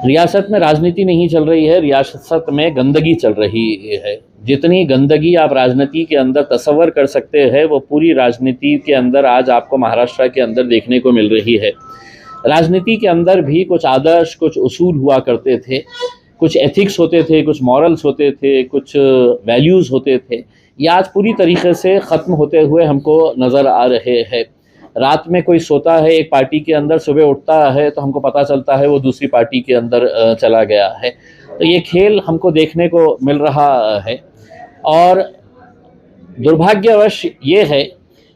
रियासत में राजनीति नहीं चल रही है, रियासत में गंदगी चल रही है। जितनी गंदगी आप राजनीति के अंदर तस्वर कर सकते हैं वो पूरी राजनीति के अंदर आज आपको महाराष्ट्र के अंदर देखने को मिल रही है। राजनीति के अंदर भी कुछ आदर्श, कुछ उसूल हुआ करते थे, कुछ एथिक्स होते थे, कुछ मॉरल्स होते थे, कुछ वैल्यूज़ होते थे। ये आज पूरी तरीके से ख़त्म होते हुए हमको नज़र आ रहे हैं। रात में कोई सोता है एक पार्टी के अंदर, सुबह उठता है तो हमको पता चलता है वो दूसरी पार्टी के अंदर चला गया है। तो ये खेल हमको देखने को मिल रहा है। और दुर्भाग्यवश ये है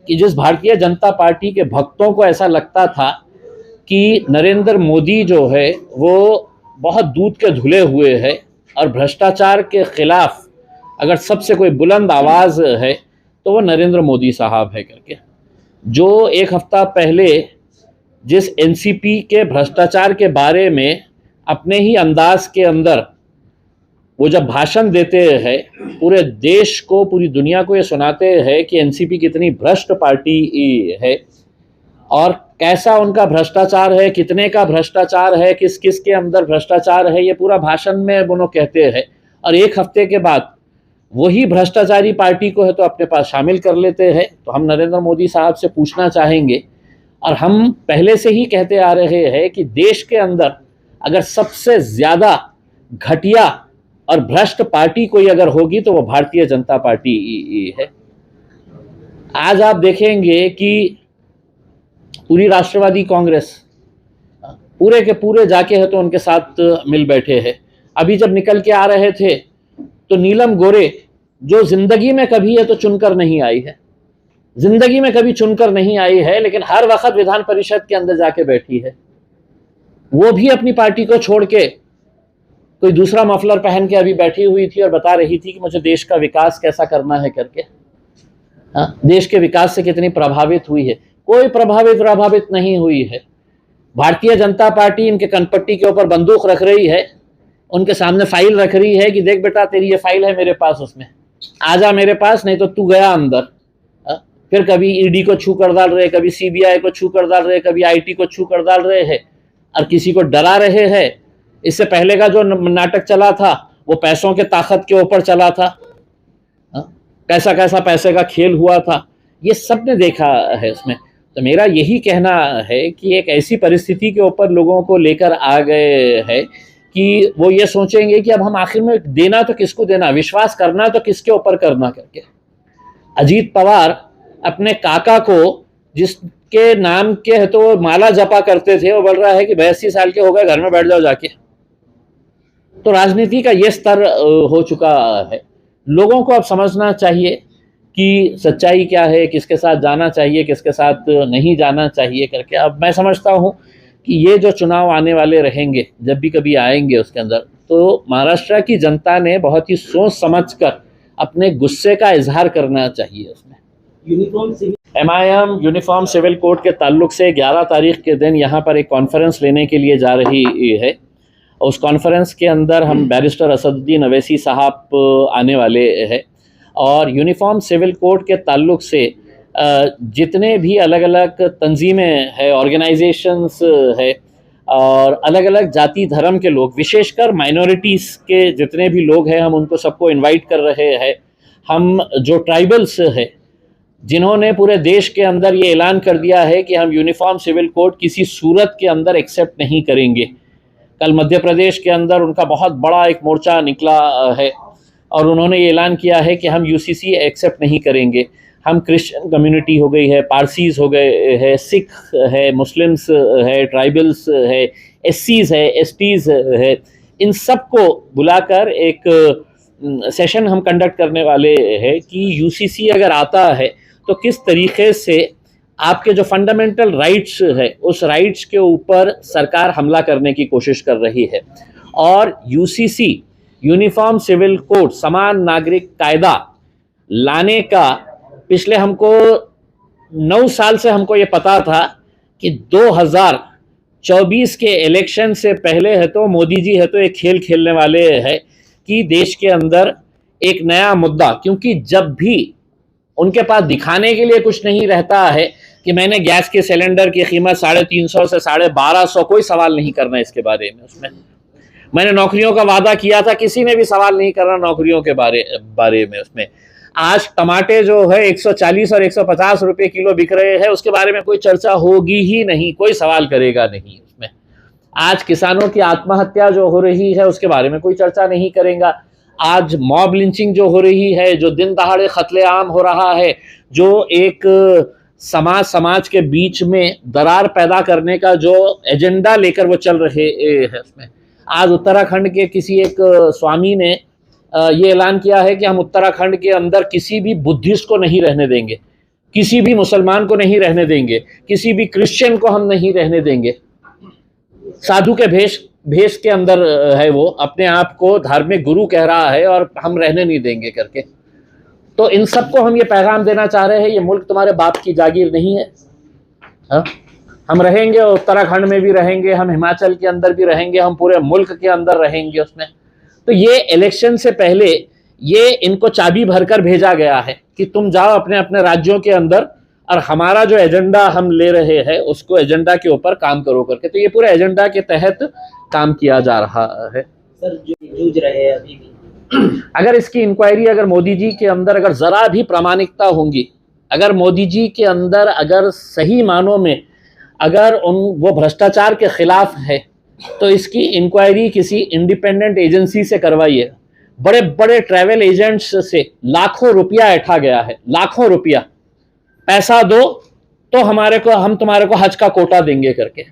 कि जिस भारतीय जनता पार्टी के भक्तों को ऐसा लगता था कि नरेंद्र मोदी जो है वो बहुत दूध के धुले हुए है और भ्रष्टाचार के खिलाफ अगर सबसे कोई बुलंद आवाज़ है तो वो नरेंद्र मोदी साहब है करके, जो एक हफ्ता पहले जिस एनसीपी के भ्रष्टाचार के बारे में अपने ही अंदाज के अंदर वो जब भाषण देते हैं, पूरे देश को, पूरी दुनिया को ये सुनाते हैं कि एनसीपी कितनी भ्रष्ट पार्टी है और कैसा उनका भ्रष्टाचार है, कितने का भ्रष्टाचार है, किस किस के अंदर भ्रष्टाचार है, ये पूरा भाषण में वो लोग कहते हैं। और एक हफ्ते के बाद वही भ्रष्टाचारी पार्टी को है तो अपने पास शामिल कर लेते हैं। तो हम नरेंद्र मोदी साहब से पूछना चाहेंगे, और हम पहले से ही कहते आ रहे हैं कि देश के अंदर अगर सबसे ज़्यादा घटिया और भ्रष्ट पार्टी कोई अगर होगी तो वो भारतीय जनता पार्टी है। आज आप देखेंगे कि पूरी राष्ट्रवादी कांग्रेस पूरे के पूरे जाके है तो उनके साथ मिल बैठे हैं। अभी जब निकल के आ रहे थे तो नीलम गोरे, जो जिंदगी में कभी है तो चुनकर नहीं आई है, जिंदगी में कभी चुनकर नहीं आई है, लेकिन हर वक्त विधान परिषद के अंदर जाके बैठी है। वो भी अपनी पार्टी को छोड़ के कोई दूसरा मफलर पहन के अभी बैठी हुई थी और बता रही थी कि मुझे देश का विकास कैसा करना है करके। हाँ, देश के विकास से कितनी प्रभावित हुई है। कोई प्रभावित नहीं हुई है। भारतीय जनता पार्टी इनके कनपट्टी के ऊपर बंदूक रख रही है, उनके सामने फाइल रख रही है कि देख बेटा तेरी ये फाइल है मेरे पास, उसमें आजा मेरे पास, नहीं तो तू गया अंदर। फिर कभी ईडी को छू कर डाल रहे, कभी सीबीआई को छू कर डाल रहे, कभी आईटी को छू कर डाल रहे हैं और किसी को डरा रहे हैं। इससे पहले का जो नाटक चला था वो पैसों के ताकत के ऊपर चला था, कैसा कैसा पैसे का खेल हुआ था, ये सब ने देखा है उसमें। तो मेरा यही कहना है कि एक ऐसी परिस्थिति के ऊपर लोगों को लेकर आ गए हैं कि वो ये सोचेंगे कि अब हम आखिर में देना तो किसको देना, विश्वास करना तो किसके ऊपर करना करके। अजीत पवार अपने काका को, जिसके नाम के है तो वो माला जपा करते थे, वो बोल रहा है कि 82 साल के हो गए, घर में बैठ जाओ जाके। तो राजनीति का ये स्तर हो चुका है। लोगों को अब समझना चाहिए कि सच्चाई क्या है, किसके साथ जाना चाहिए, किसके साथ नहीं जाना चाहिए करके। अब मैं समझता हूँ कि ये जो चुनाव आने वाले रहेंगे, जब भी कभी आएंगे उसके अंदर, तो महाराष्ट्र की जनता ने बहुत ही सोच समझकर अपने गुस्से का इजहार करना चाहिए उसमें। MIM यूनिफॉर्म सिविल कोड के ताल्लुक से 11 तारीख के दिन यहाँ पर एक कॉन्फ्रेंस लेने के लिए जा रही है। उस कॉन्फ्रेंस के अंदर हम बैरिस्टर असदुद्दीन अवैसी साहब आने वाले हैं और यूनिफॉर्म सिविल कोड के ताल्लुक से जितने भी अलग अलग तंजीमें हैं, ऑर्गेनाइजेशंस है और अलग अलग जाति धर्म के लोग, विशेषकर माइनॉरिटीज़ के जितने भी लोग हैं, हम उनको सबको इनवाइट कर रहे हैं। हम जो ट्राइबल्स है, जिन्होंने पूरे देश के अंदर ये ऐलान कर दिया है कि हम यूनिफॉर्म सिविल कोड किसी सूरत के अंदर एक्सेप्ट नहीं करेंगे। कल मध्य प्रदेश के अंदर उनका बहुत बड़ा एक मोर्चा निकला है और उन्होंने ये ऐलान किया है कि हम यूसीसी एक्सेप्ट नहीं करेंगे। हम क्रिश्चियन कम्युनिटी हो गई है, पारसीज़ हो गए है, सिख है, मुस्लिम्स है, ट्राइबल्स है, एससीज़ है, एसटीज़ है, इन सब को बुलाकर एक सेशन हम कंडक्ट करने वाले हैं कि यूसीसी अगर आता है तो किस तरीके से आपके जो फंडामेंटल राइट्स है, उस राइट्स के ऊपर सरकार हमला करने की कोशिश कर रही है। और यूसीसी, यूनिफॉर्म सिविल कोड, समान नागरिक कायदा लाने का पिछले हमको 9 साल से हमको ये पता था कि 2024 के इलेक्शन से पहले है तो मोदी जी है तो एक खेल खेलने वाले हैं कि देश के अंदर एक नया मुद्दा, क्योंकि जब भी उनके पास दिखाने के लिए कुछ नहीं रहता है कि मैंने गैस के सिलेंडर की कीमत 350 से 1250, कोई सवाल नहीं करना इसके बारे में। उसमें मैंने नौकरियों का वादा किया था, किसी ने भी सवाल नहीं करना नौकरियों के बारे में। उसमें आज टमाटे जो है 140 और 150 रुपए किलो बिक रहे हैं, उसके बारे में कोई चर्चा होगी ही नहीं, कोई सवाल करेगा नहीं उसमें। आज किसानों की आत्महत्या जो हो रही है उसके बारे में कोई चर्चा नहीं करेगा। आज मॉब लिंचिंग जो हो रही है, जो दिन दहाड़े कत्लेआम हो रहा है, जो एक समाज के बीच में दरार पैदा करने का जो एजेंडा लेकर वो चल रहे हैं उसमें। आज उत्तराखंड के किसी एक स्वामी ने ये ऐलान किया है कि हम उत्तराखंड के अंदर किसी भी बुद्धिस्ट को नहीं रहने देंगे, किसी भी मुसलमान को नहीं रहने देंगे, किसी भी क्रिश्चियन को हम नहीं रहने देंगे। साधु के भेष के अंदर है, वो अपने आप को धार्मिक गुरु कह रहा है और हम रहने नहीं देंगे करके। तो इन सबको हम ये पैगाम देना चाह रहे हैं, ये मुल्क तुम्हारे बाप की जागीर नहीं है। हा? हम रहेंगे, उत्तराखंड में भी रहेंगे, हम हिमाचल के अंदर भी रहेंगे, हम पूरे मुल्क के अंदर रहेंगे उसमें। तो ये इलेक्शन से पहले ये इनको चाबी भरकर भेजा गया है कि तुम जाओ अपने अपने राज्यों के अंदर और हमारा जो एजेंडा हम ले रहे हैं उसको एजेंडा के ऊपर काम करो करके। तो ये पूरे एजेंडा के तहत काम किया जा रहा है। सर जो जूझ रहे हैं अभी भी, अगर इसकी इंक्वायरी अगर मोदी जी के अंदर अगर जरा भी प्रामाणिकता होंगी, अगर मोदी जी के अंदर अगर सही मानों में अगर वो भ्रष्टाचार के खिलाफ है, तो इसकी इंक्वायरी किसी इंडिपेंडेंट एजेंसी से करवाइए। बड़े बड़े ट्रैवल एजेंट्स से लाखों रुपया ऐंठा गया है, लाखों रुपया। पैसा दो तो हम तुम्हारे को हज का कोटा देंगे करके।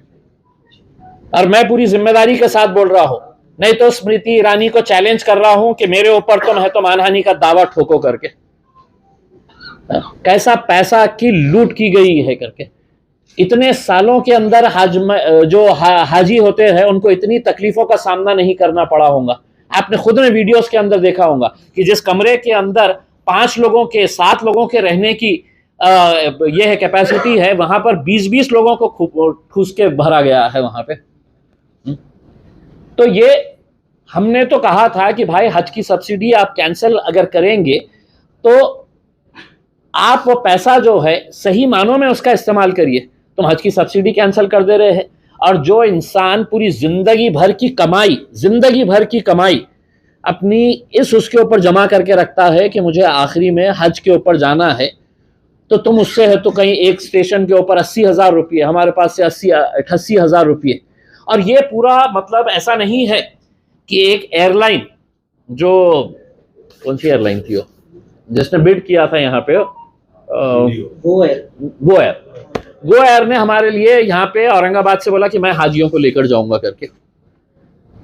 और मैं पूरी जिम्मेदारी के साथ बोल रहा हूं, नहीं तो स्मृति ईरानी को चैलेंज कर रहा हूं कि मेरे ऊपर तुम है तो मानहानि का दावा ठोको करके। कैसा पैसा की लूट की गई है करके। इतने सालों के अंदर हाजी होते हैं उनको इतनी तकलीफों का सामना नहीं करना पड़ा होगा। आपने खुद में वीडियोस के अंदर देखा होगा कि जिस कमरे के अंदर 5 लोगों के 7 लोगों के रहने की ये है कैपेसिटी है, वहां पर 20-20 लोगों को ठूस के भरा गया है वहां पे। तो ये हमने तो कहा था कि भाई हज की सब्सिडी आप कैंसिल अगर करेंगे तो आप वो पैसा जो है सही मानों में उसका इस्तेमाल करिए। तुम हज की सब्सिडी कैंसिल कर दे रहे हैं, और जो इंसान पूरी जिंदगी भर की कमाई अपनी उसके ऊपर जमा करके रखता है कि मुझे आखिरी में हज के ऊपर जाना है, तो तुम उससे है तो कहीं एक स्टेशन के ऊपर 80,000 रुपये, हमारे पास से 88,000 रुपये। और ये पूरा मतलब ऐसा नहीं है कि एक एयरलाइन, जो कौन सी एयरलाइन थी वो जिसने बिड किया था यहाँ पे, गो एयर ने हमारे लिए यहाँ पे औरंगाबाद से बोला कि मैं हाजियों को लेकर जाऊंगा करके।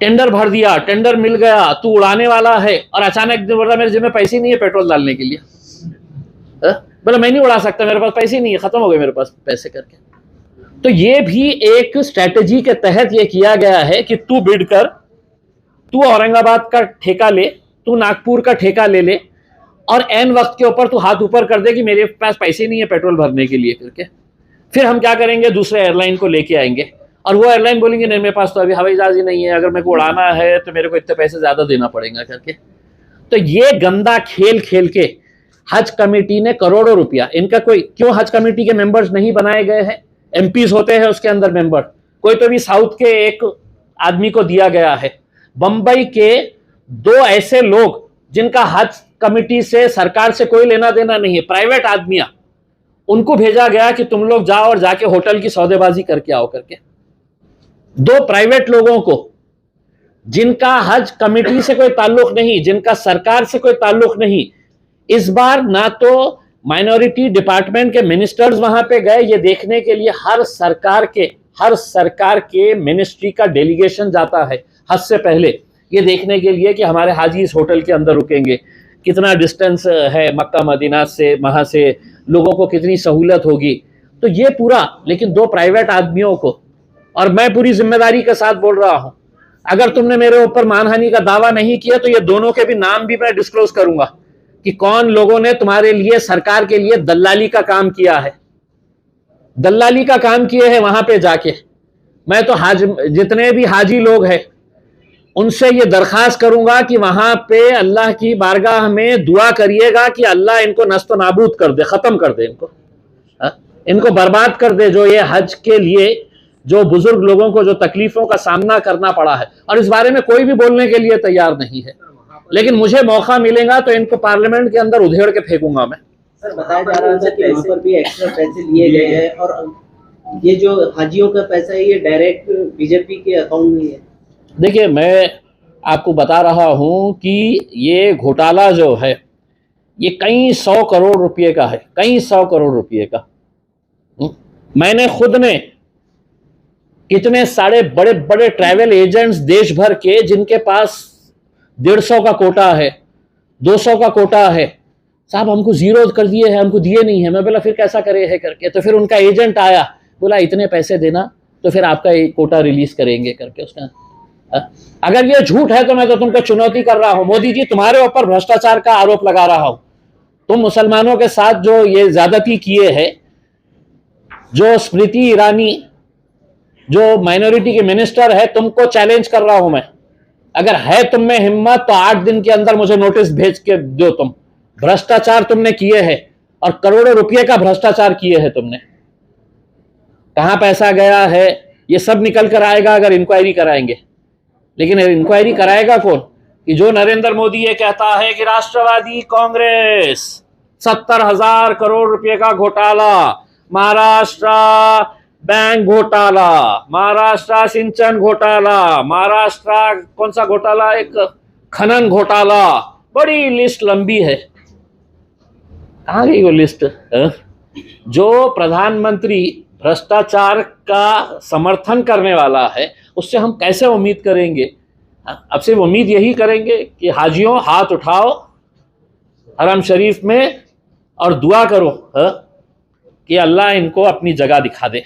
टेंडर भर दिया, टेंडर मिल गया, तू उड़ाने वाला है, और अचानक बोला मेरे जेब में पैसे नहीं है पेट्रोल डालने के लिए। बोला मैं नहीं उड़ा सकता, मेरे पास पैसे नहीं है, खत्म हो गए मेरे पास पैसे करके। तो ये भी एक स्ट्रेटेजी के तहत ये किया गया है कि तू बिड कर, तू औरंगाबाद का ठेका ले, तू नागपुर का ठेका ले ले, और एन वक्त के ऊपर तू हाथ ऊपर कर दे कि मेरे पास पैसे नहीं है पेट्रोल भरने के लिए करके। फिर हम क्या करेंगे, दूसरे एयरलाइन को लेके आएंगे, और वो एयरलाइन बोलेंगे नहीं मेरे पास तो अभी हवाई जहाज ही नहीं है, अगर मेरे को उड़ाना है तो मेरे को इतने पैसे ज्यादा देना पड़ेगा करके। तो ये गंदा खेल खेल के हज कमेटी ने करोड़ों रुपया, इनका कोई क्यों हज कमेटी के मेंबर्स नहीं बनाए गए हैं? एमपीज होते हैं उसके अंदर मेंबर, कोई तो भी साउथ के एक आदमी को दिया गया है। बंबई के 2 ऐसे लोग जिनका हज कमेटी से सरकार से कोई लेना देना नहीं है, प्राइवेट आदमियां, उनको भेजा गया कि तुम लोग जाओ और जाके होटल की सौदेबाजी करके आओ करके। 2 प्राइवेट लोगों को जिनका हज कमेटी से कोई ताल्लुक नहीं, जिनका सरकार से कोई ताल्लुक नहीं, इस बार ना तो माइनॉरिटी डिपार्टमेंट के मिनिस्टर्स वहां पे गए ये देखने के लिए, हर सरकार के मिनिस्ट्री का डेलीगेशन जाता है हज से पहले ये देखने के लिए कि हमारे हाजी इस होटल के अंदर रुकेंगे, कितना डिस्टेंस है मक्का मदीना से, वहां से लोगों को कितनी सहूलत होगी। तो ये पूरा, लेकिन 2 प्राइवेट आदमियों को, और मैं पूरी जिम्मेदारी के साथ बोल रहा हूं, अगर तुमने मेरे ऊपर मानहानि का दावा नहीं किया तो ये दोनों के भी नाम भी मैं डिस्क्लोज करूंगा कि कौन लोगों ने तुम्हारे लिए, सरकार के लिए दल्लाली का काम किया है, दल्लाली का काम किए हैं वहां पे जाके। मैं तो जितने भी हाजी लोग हैं उनसे ये दरख्वास्त करूंगा कि वहां पे अल्लाह की बारगाह में दुआ करिएगा कि अल्लाह इनको नस्तो नाबूद कर दे, खत्म कर दे इनको, इनको बर्बाद कर दे, जो ये हज के लिए जो बुजुर्ग लोगों को जो तकलीफों का सामना करना पड़ा है। और इस बारे में कोई भी बोलने के लिए तैयार नहीं है, लेकिन मुझे मौका मिलेगा तो इनको पार्लियामेंट के अंदर उधेड़ के फेंकूंगा मैं। सर बताया जा रहा था कि वहाँ पर भी एक्स्ट्रा पैसे लिए गए हैं और ये जो हाजियों का पैसा है ये डायरेक्ट बीजेपी के अकाउंट में है। देखिए, मैं आपको बता रहा हूं कि ये घोटाला जो है ये कई 100 करोड़ रुपए का है, कई 100 करोड़ रुपए का। मैंने खुद ने कितने सारे बड़े बड़े ट्रैवल एजेंट्स देश भर के, जिनके पास 150 का कोटा है, 200 का कोटा है, साहब हमको जीरो कर दिए हैं, हमको दिए नहीं है। मैं बोला फिर कैसा करे है करके, तो फिर उनका एजेंट आया, बोला इतने पैसे देना तो फिर आपका एक कोटा रिलीज करेंगे करके। उसका अगर ये झूठ है तो मैं तो तुमको चुनौती कर रहा हूं, मोदी जी तुम्हारे ऊपर भ्रष्टाचार का आरोप लगा रहा हूं। तुम मुसलमानों के साथ जो ये ज्यादती किए हैं, जो स्मृति ईरानी जो माइनॉरिटी के मिनिस्टर है, तुमको चैलेंज कर रहा हूं मैं। अगर है तुम में हिम्मत तो 8 दिन के अंदर मुझे नोटिस भेज के दो। तुम भ्रष्टाचार तुमने किए हैं और करोड़ों रुपए का भ्रष्टाचार किए हैं तुमने। कहां पैसा गया है ये सब निकल कर आएगा अगर इंक्वायरी कराएंगे। लेकिन इंक्वायरी कराएगा कौन? कि जो नरेंद्र मोदी ये कहता है कि राष्ट्रवादी कांग्रेस 70,000 करोड़ रुपए का घोटाला, महाराष्ट्र बैंक घोटाला, महाराष्ट्र सिंचन घोटाला, महाराष्ट्र कौन सा घोटाला, एक खनन घोटाला, बड़ी लिस्ट लंबी है। कहां गई वो लिस्ट? जो प्रधानमंत्री भ्रष्टाचार का समर्थन करने वाला है उससे हम कैसे उम्मीद करेंगे? अब सिर्फ उम्मीद यही करेंगे कि हाजियों हाथ उठाओ हरम शरीफ में और दुआ करो कि अल्लाह इनको अपनी जगह दिखा दे।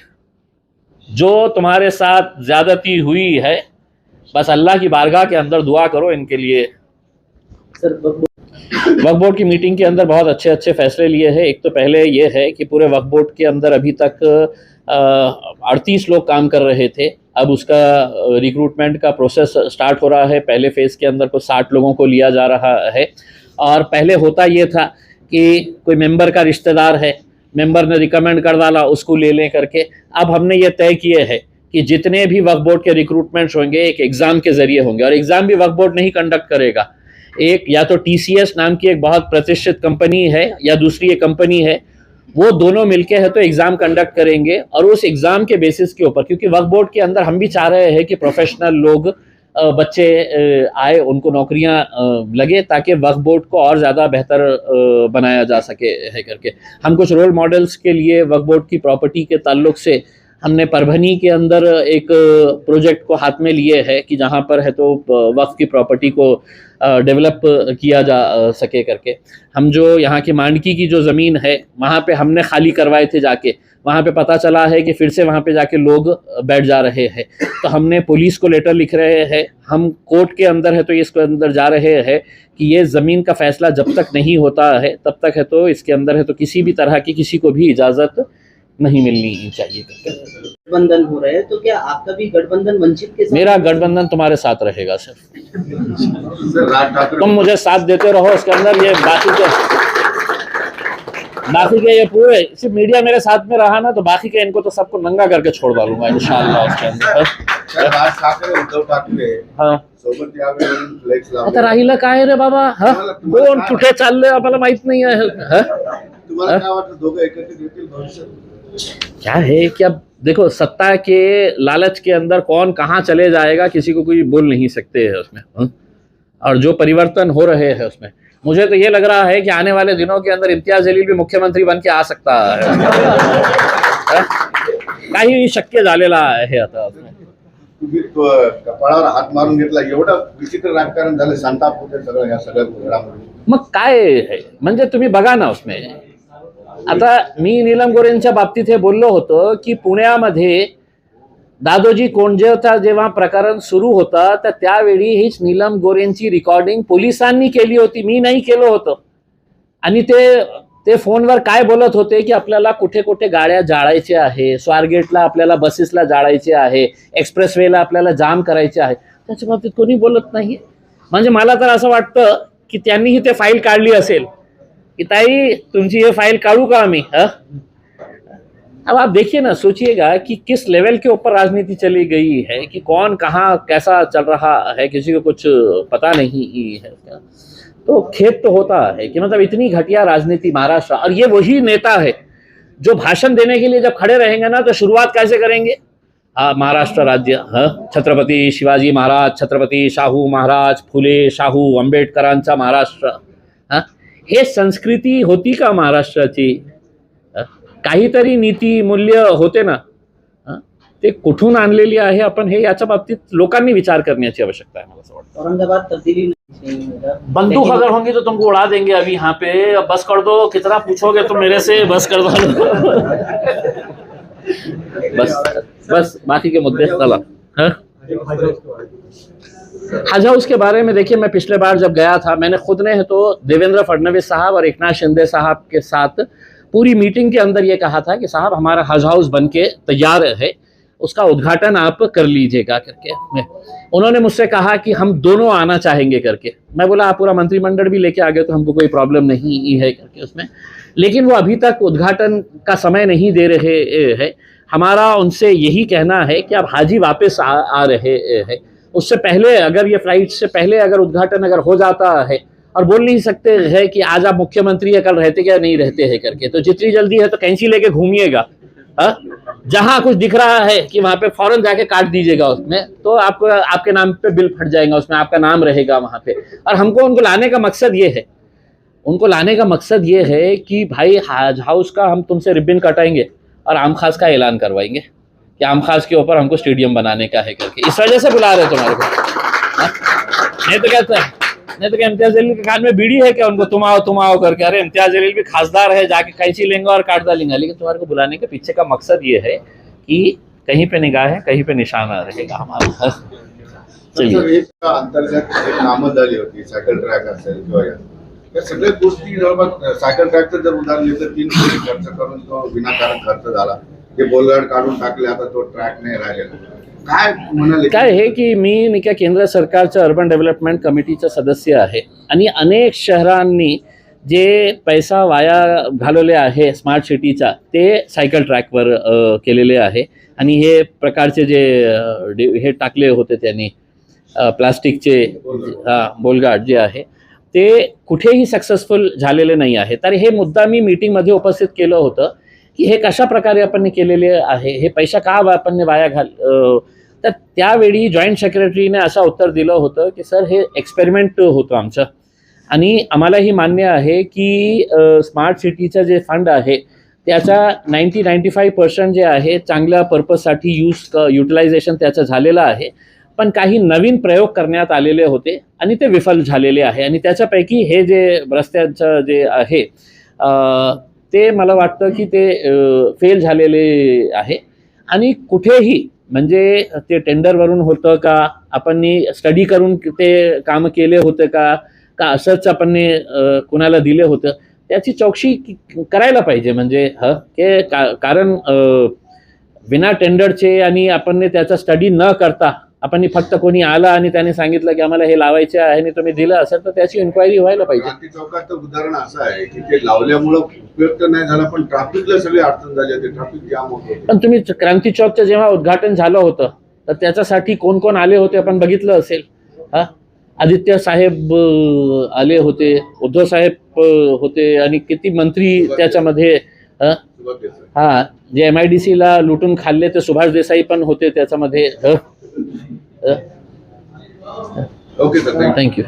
जो तुम्हारे साथ ज्यादती हुई है बस अल्लाह की बारगाह के अंदर दुआ करो इनके लिए। सर वक्फ बोर्ड की मीटिंग के अंदर बहुत अच्छे अच्छे फैसले लिए हैं। एक तो पहले ये है कि पूरे वक्फ बोर्ड के अंदर अभी तक 38 लोग काम कर रहे थे, अब उसका रिक्रूटमेंट का प्रोसेस स्टार्ट हो रहा है। पहले फेज़ के अंदर कुछ 60 लोगों को लिया जा रहा है। और पहले होता ये था कि कोई मेंबर का रिश्तेदार है, मेंबर ने रिकमेंड कर डाला, उसको ले लें करके। अब हमने ये तय किए है कि जितने भी वक्फ बोर्ड के रिक्रूटमेंट्स होंगे एक एग्ज़ाम के ज़रिए होंगे, और एग्ज़ाम भी वक्फ बोर्ड नहीं कंडक्ट करेगा। एक या तो TCS नाम की एक बहुत प्रतिष्ठित कंपनी है या दूसरी एक कंपनी है, वो दोनों मिलके है तो एग्ज़ाम कंडक्ट करेंगे। और उस एग्ज़ाम के बेसिस के ऊपर, क्योंकि वक्फ बोर्ड के अंदर हम भी चाह रहे हैं कि प्रोफेशनल लोग बच्चे आए, उनको नौकरियां लगे, ताकि वक्फ बोर्ड को और ज़्यादा बेहतर बनाया जा सके है करके। हम कुछ रोल मॉडल्स के लिए वक्फ बोर्ड की प्रॉपर्टी के ताल्लुक से हमने परभनी के अंदर एक प्रोजेक्ट को हाथ में लिए है कि जहाँ पर है तो वक्फ की प्रॉपर्टी को डेवलप किया जा सके करके। हम जो यहाँ की मांडकी की जो ज़मीन है वहाँ पे हमने खाली करवाए थे जाके, वहाँ पे पता चला है कि फिर से वहाँ पे जाके लोग बैठ जा रहे हैं। तो हमने पुलिस को लेटर लिख रहे हैं, हम कोर्ट के अंदर है तो इसके अंदर जा रहे हैं कि ये ज़मीन का फैसला जब तक नहीं होता है तब तक है तो इसके अंदर है तो किसी भी तरह की किसी को भी इजाज़त नहीं मिलनी चाहिए। गठबंधन हो रहे हैं तो क्या आपका भी गठबंधन वंचित के साथ? मेरा गठबंधन तुम्हारे साथ रहेगा सिर्फ। तुम मुझे साथ देते रहो उसके अंदर। ये बाकी के ये पूरे सिर्फ मीडिया मेरे साथ में रहा ना तो बाकी के इनको तो सबको नंगा करके छोड़ डालूंगा इंशाअल्लाह उसके अंदर। आता राहिला काय रे बाबा? कोण कुठे चालले आम्हाला माहित नाही आहे। क्या है कि अब देखो सत्ता के लालच के अंदर कौन कहाँ चले जाएगा किसी को कोई बोल नहीं सकते है उसमें। और जो परिवर्तन हो रहे हैं उसमें मुझे तो ये लग रहा है कि आने वाले दिनों के अंदर इम्तियाज जलील भी मुख्यमंत्री बन के आ सकता है। काही शक्य झालेला आहे आता उसमें। तुम्ही कपाळावर हात मारून घेतला, एवढं विचित्र राजकारण झालं, संताप होते सगळं या सगळ्या घडामोडी। मग काय आहे म्हणजे तुम्ही बघा ना उसमें। आता मी नीलम गोरेंच्या बाबतीत हे बोललो होतो की पुण्यामध्ये दादोजी कोंडजेचा जेव्हा प्रकरण सुरू होता तर त्यावेळी हीच नीलम गोरेंची रेकॉर्डिंग पोलिसांनी केली होती, मी नाही केलं होतं। आणि ते फोनवर काय बोलत होते की आपल्याला कुठे कुठे गाड्या जाळायच्या आहे, स्वारगेटला आपल्याला बसेसला जाळायचे आहे, एक्सप्रेसवेला आपल्याला जाम करायचे आहे। त्याच्या बाबतीत कोणी बोलत नाही. म्हणजे मला तर असं वाटतं की त्यांनीही ते फाईल काढली असेल कि ताई तुमची ये फाइल काढू का आम्ही. अब आप देखिए ना, सोचिएगा कि किस लेवल के ऊपर राजनीति चली गई है कि कौन कहाँ कैसा चल रहा है, किसी को कुछ पता नहीं है. तो खेद तो होता है कि मतलब इतनी घटिया राजनीति महाराष्ट्र. और ये वही नेता है जो भाषण देने के लिए जब खड़े रहेंगे ना तो शुरुआत कैसे करेंगे, महाराष्ट्र राज्य, छत्रपती शिवाजी महाराज, छत्रपती शाहू महाराज, फुले शाहू आंबेडकरांचा महाराष्ट्र. हे संस्कृती होती का महाराष्ट्राची. काहीतरी नीती मूल्य होते ना, ते कुठून आणलेली आहे आपण, हे याच्या बाबतीत लोकांनी विचार करण्याची आवश्यकता आहे मला असं वाटतं. औरंगाबाद तब्दीली नहीं होगा. बंदूक अगर होंगी तो तुमको उड़ा देंगे अभी यहाँ पे. बस कर दो, कितना पूछोगे तुम मेरे से, बस कर दो. बस बाकी के मुद्दे चला. हज हाउस के बारे में देखिए, मैं पिछले बार जब गया था मैंने खुद ने तो देवेंद्र फडणवीस साहब और एकनाथ शिंदे साहब के साथ पूरी मीटिंग के अंदर ये कहा था कि साहब हमारा हज हाउस बन के तैयार है, उसका उद्घाटन आप कर लीजिएगा करके. उन्होंने मुझसे कहा कि हम दोनों आना चाहेंगे करके. मैं बोला आप पूरा मंत्रिमंडल भी लेके आ गए तो हमको कोई प्रॉब्लम नहीं है करके उसमें. लेकिन वो अभी तक उद्घाटन का समय नहीं दे रहे हैं. हमारा उनसे यही कहना है कि अब हाजी वापस आ रहे हैं, उससे पहले अगर ये फ्लाइट से पहले अगर उद्घाटन अगर हो जाता है, और बोल नहीं सकते हैं कि आज आप मुख्यमंत्री है कल रहते क्या नहीं रहते हैं करके, तो जितनी जल्दी है तो कैंची लेके घूमिएगा. जहां कुछ दिख रहा है कि वहां पे फौरन जाके काट दीजिएगा उसमें, तो आपको आपके नाम पे बिल फट जाएगा, उसमें आपका नाम रहेगा वहां पे. और हमको उनको लाने का मकसद ये है, उनको लाने का मकसद ये है कि भाई हज हाउस का हम तुमसे रिबन कटाएंगे और आम खास का ऐलान करवाएंगे कि आम खास के ऊपर हमको स्टेडियम बनाने का है करके. इस वजह से बुला रहे तुम्हारे को. नहीं तो कहते हैं, नहीं तो क्या इम्तियाज जलील के कान में बीड़ी है क्या उनको तुम आओ करके. अरे इम्तियाज जलील भी खासदार है, जाके कैंची लेंगे और काट डालेंगे. लेकिन तुम्हारे को बुलाने के पीछे का मकसद ये है कि कहीं पे निगाह है, कहीं पे निशाना रहेगा हमारा. चलिए, अंतर्गत कामं झाली होती, सायकल ट्रॅक असेल किंवा या सगळ्या गोष्टी जवळपास. सायकल ट्रॅकचं जर उदाहरण घेतलं 3 कोटी खर्च करून तो विनाकारण खर्च झाला. ते बोलगाड काढून टाकले, आता तो ट्रॅक नाही राहिलेला. काय म्हणाले, काय आहे की मी काय केंद्र सरकारच्या अर्बन डेव्हलपमेंट कमिटीचा सदस्य आहे आणि अनेक शहरांनी जे पैसा वाया घालवले आहे स्मार्ट सिटीचा ते सायकल ट्रॅकवर केलेले आहे. आणि हे प्रकारचे जे हे टाकले होते त्यांनी प्लास्टिकचे बोलगाड जे आहे ते कुठेही सक्सेसफुल झालेले नाही आहे. तर हे मुद्दा मी मीटिंगमध्ये उपस्थित केलं होतं की हे कशा प्रकारे आपण केलेले आहे, हे पैसा का आपण वाया तर त्यावेळी जॉईंट सेक्रेटरीने असं उत्तर दिलं होतं की सर हे एक्सपेरिमेंट होतं आमचं आणि आम्हालाही मान्य आहे की स्मार्ट सिटीचं जे फंड आहे त्याचा 90-95% जे आहे चांगल्या पर्पजसाठी युटिलायझेशन त्याचं झालेलं आहे. पण काही नवीन प्रयोग करण्यात आलेले होते आणि ते विफल झालेले आहे. आणि त्याच्यापैकी हे जे रस्त्याचं जे आहे ते मला वाटतं की ते फेल झालेले आहे. आणि कुठेही म्हणजे ते टेंडरवरून होतं का, आपण स्टडी करून ते काम केले होते का असंच आपण कुणाला दिले होतं, त्याची चौकशी करायला पाहिजे. म्हणजे के कारण विना टेंडरचे आणि आपण त्याचा स्टडी न करता आपण फक्त कोणी आला आणि त्याने सांगितलं की आम्हाला हे लावायचे आहे आणि तुम्ही दिलं असेल तर त्याची इन्क्वायरी व्हायला पाहिजे. क्रांती चौकाचं उदाहरण असं आहे की ते लावल्यामुळं उपयोग तर नाही झाला, पण ट्रॅफिकला सगळी अडचण झाली होती, ट्रॅफिक जाम होत होतं. पण तुम्ही क्रांती चौकचं जेव्हा उद्घाटन झालं होतं तर त्याच्यासाठी कोण कोण आले होते आपण बघितलं असेल. आदित्य साहेब आले होते, उद्धव साहेब होते आणि किती मंत्री त्याच्यामध्ये. जे MIDC ला लुटून खाल्ले ते सुभाष देसाई पण होते त्याच्यामध्ये. Okay sir, thank you.